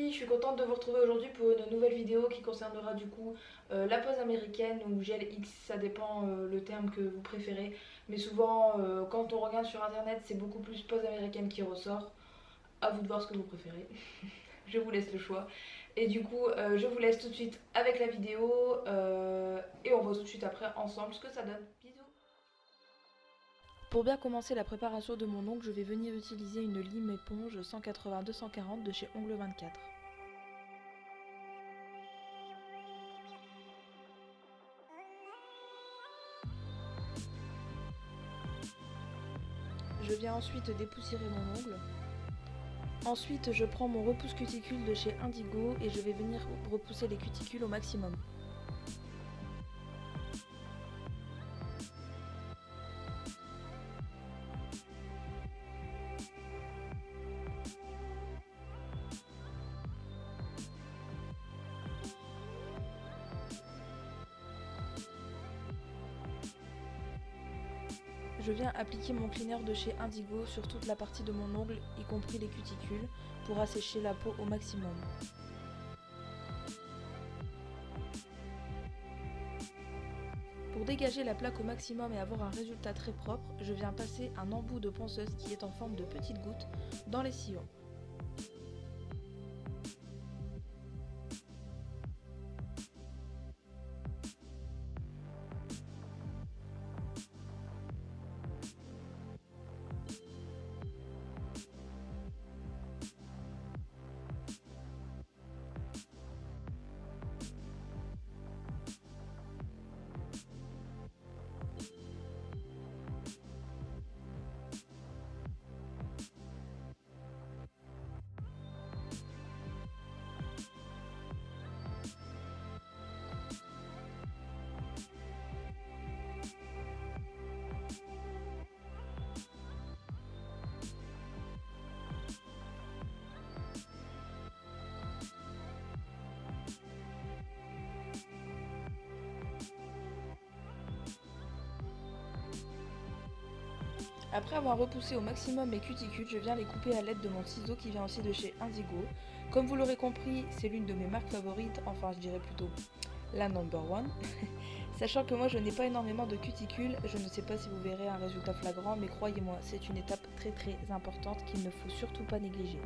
filles, je suis contente de vous retrouver aujourd'hui pour une nouvelle vidéo qui concernera du coup la pose américaine ou gel X, ça dépend le terme que vous préférez. Mais souvent quand on regarde sur internet c'est beaucoup plus pose américaine qui ressort. À vous de voir ce que vous préférez, je vous laisse le choix. Et du coup je vous laisse tout de suite avec la vidéo et on voit tout de suite après ensemble ce que ça donne. Bisous. Pour bien commencer la préparation de mon ongle, je vais venir utiliser une lime éponge 180-240 de chez Ongle 24. Je viens ensuite dépoussiérer mon ongle. Ensuite, je prends mon repousse cuticule de chez Indigo et je vais venir repousser les cuticules au maximum. Je viens appliquer mon cleaner de chez Indigo sur toute la partie de mon ongle, y compris les cuticules, pour assécher la peau au maximum. Pour dégager la plaque au maximum et avoir un résultat très propre, je viens passer un embout de ponceuse qui est en forme de petites gouttes dans les sillons. Après avoir repoussé au maximum mes cuticules, je viens les couper à l'aide de mon ciseau qui vient aussi de chez Indigo. Comme vous l'aurez compris, c'est l'une de mes marques favorites, enfin je dirais plutôt la number one. Sachant que moi je n'ai pas énormément de cuticules, je ne sais pas si vous verrez un résultat flagrant, mais croyez-moi, c'est une étape très très importante qu'il ne faut surtout pas négliger.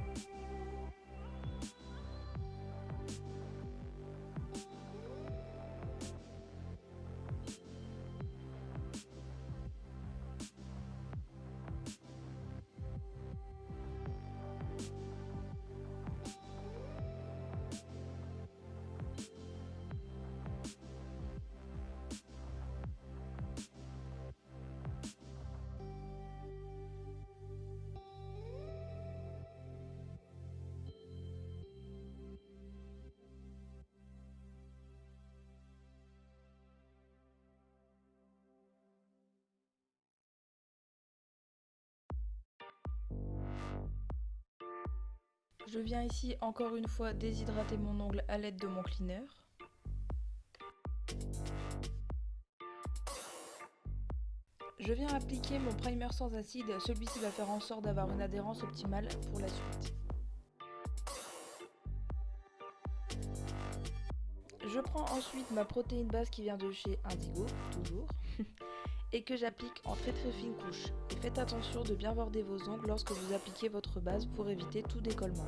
Je viens ici encore une fois déshydrater mon ongle à l'aide de mon cleaner. Je viens appliquer mon primer sans acide, celui-ci va faire en sorte d'avoir une adhérence optimale pour la suite. Je prends ensuite ma protéine base qui vient de chez Indigo, toujours, et que j'applique en très très fine couche. Et faites attention de bien border vos ongles lorsque vous appliquez votre base pour éviter tout décollement.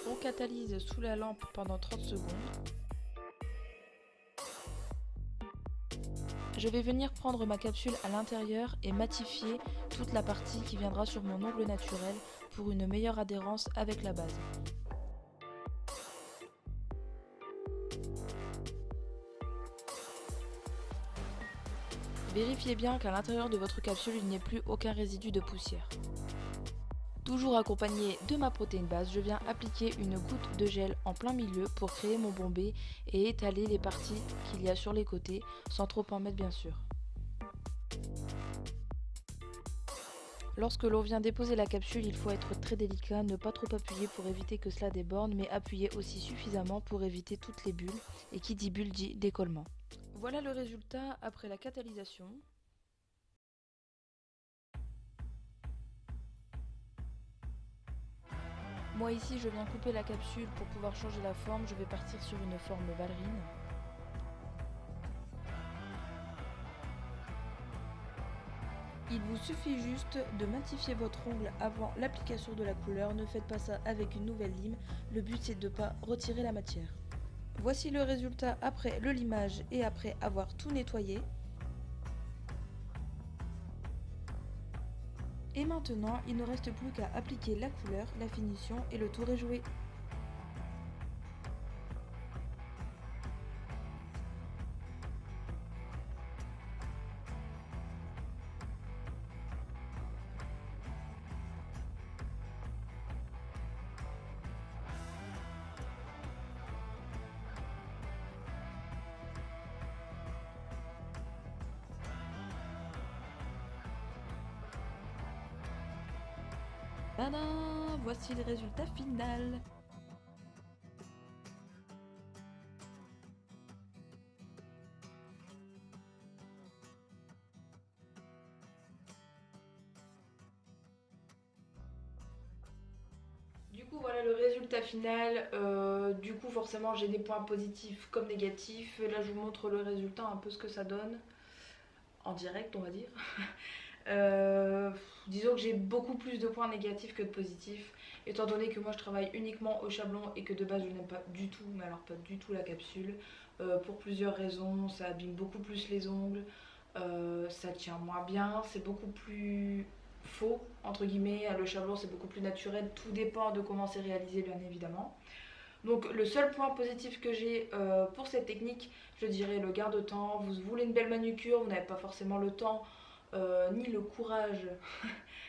On catalyse sous la lampe pendant 30 secondes. Je vais venir prendre ma capsule à l'intérieur et matifier toute la partie qui viendra sur mon ongle naturel pour une meilleure adhérence avec la base. Vérifiez bien qu'à l'intérieur de votre capsule il n'y ait plus aucun résidu de poussière. Toujours accompagné de ma protéine base, je viens appliquer une goutte de gel en plein milieu pour créer mon bombé et étaler les parties qu'il y a sur les côtés, sans trop en mettre bien sûr. Lorsque l'on vient déposer la capsule, il faut être très délicat, ne pas trop appuyer pour éviter que cela déborde, mais appuyer aussi suffisamment pour éviter toutes les bulles, et qui dit bulle dit décollement. Voilà le résultat après la catalysation. Moi ici je viens couper la capsule pour pouvoir changer la forme, je vais partir sur une forme ballerine. Il vous suffit juste de matifier votre ongle avant l'application de la couleur, ne faites pas ça avec une nouvelle lime, le but c'est de ne pas retirer la matière. Voici le résultat après le limage et après avoir tout nettoyé. Et maintenant, il ne reste plus qu'à appliquer la couleur, la finition et le tour est joué. Tadam! Voici le résultat final. Du coup voilà le résultat final, du coup forcément j'ai des points positifs comme négatifs, et là je vous montre le résultat, un peu ce que ça donne, en direct on va dire. Disons que j'ai beaucoup plus de points négatifs que de positifs, étant donné que moi je travaille uniquement au chablon et que de base je n'aime pas du tout, mais alors pas du tout la capsule, pour plusieurs raisons. Ça abîme beaucoup plus les ongles, ça tient moins bien, c'est beaucoup plus faux entre guillemets. Le chablon c'est beaucoup plus naturel, tout dépend de comment c'est réalisé bien évidemment. Donc le seul point positif que j'ai pour cette technique, je dirais le gain de temps. Vous voulez une belle manucure, vous n'avez pas forcément le temps ni le courage,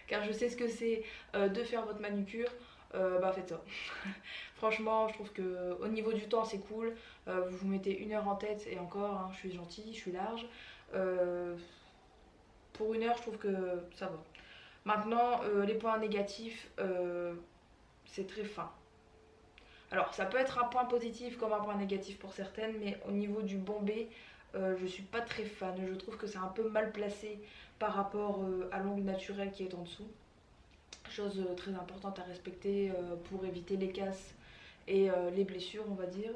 car je sais ce que c'est de faire votre manucure, bah faites ça. Franchement, je trouve que au niveau du temps, c'est cool. Vous vous mettez 1 heure en tête, et encore, hein, je suis gentille, je suis large. Pour 1 heure, je trouve que ça va. Maintenant, les points négatifs, c'est très fin. Alors, ça peut être un point positif comme un point négatif pour certaines, mais au niveau du bombé, je suis pas très fan. Je trouve que c'est un peu mal placé par rapport à l'ongle naturel qui est en dessous. Chose très importante à respecter pour éviter les casses et les blessures, on va dire.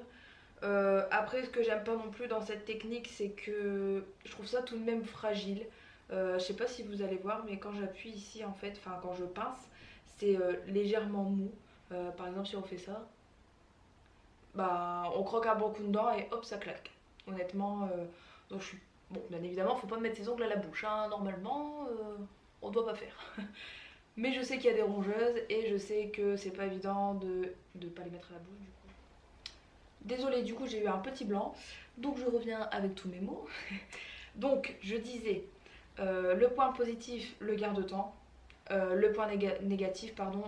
Après, ce que j'aime pas non plus dans cette technique, c'est que je trouve ça tout de même fragile. Je sais pas si vous allez voir, mais quand j'appuie ici, en fait, enfin quand je pince, c'est légèrement mou. Par exemple, si on fait ça, bah, on croque un bon coup dedans et hop, ça claque. Honnêtement, donc je suis... Bon, bien évidemment, faut pas mettre ses ongles à la bouche, hein. Normalement, on doit pas faire. Mais je sais qu'il y a des rongeuses et je sais que c'est pas évident de pas les mettre à la bouche du coup. Désolée, du coup j'ai eu un petit blanc, donc je reviens avec tous mes mots. Donc je disais, le point positif, le gain de temps, le point négatif, pardon,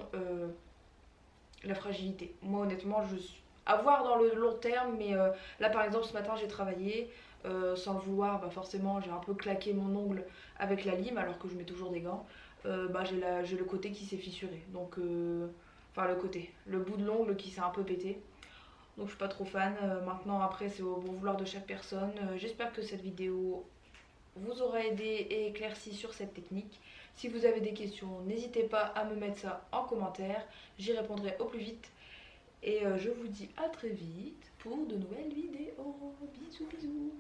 la fragilité. Moi honnêtement, je suis à voir dans le long terme, mais là par exemple ce matin j'ai travaillé, sans le vouloir, bah forcément j'ai un peu claqué mon ongle avec la lime alors que je mets toujours des gants. Bah j'ai le côté qui s'est fissuré, donc enfin le bout de l'ongle qui s'est un peu pété. Donc je suis pas trop fan. Maintenant après c'est au bon vouloir de chaque personne. J'espère que cette vidéo vous aura aidé et éclairci sur cette technique. Si vous avez des questions, n'hésitez pas à me mettre ça en commentaire, j'y répondrai au plus vite. Et je vous dis à très vite pour de nouvelles vidéos. Bisous bisous.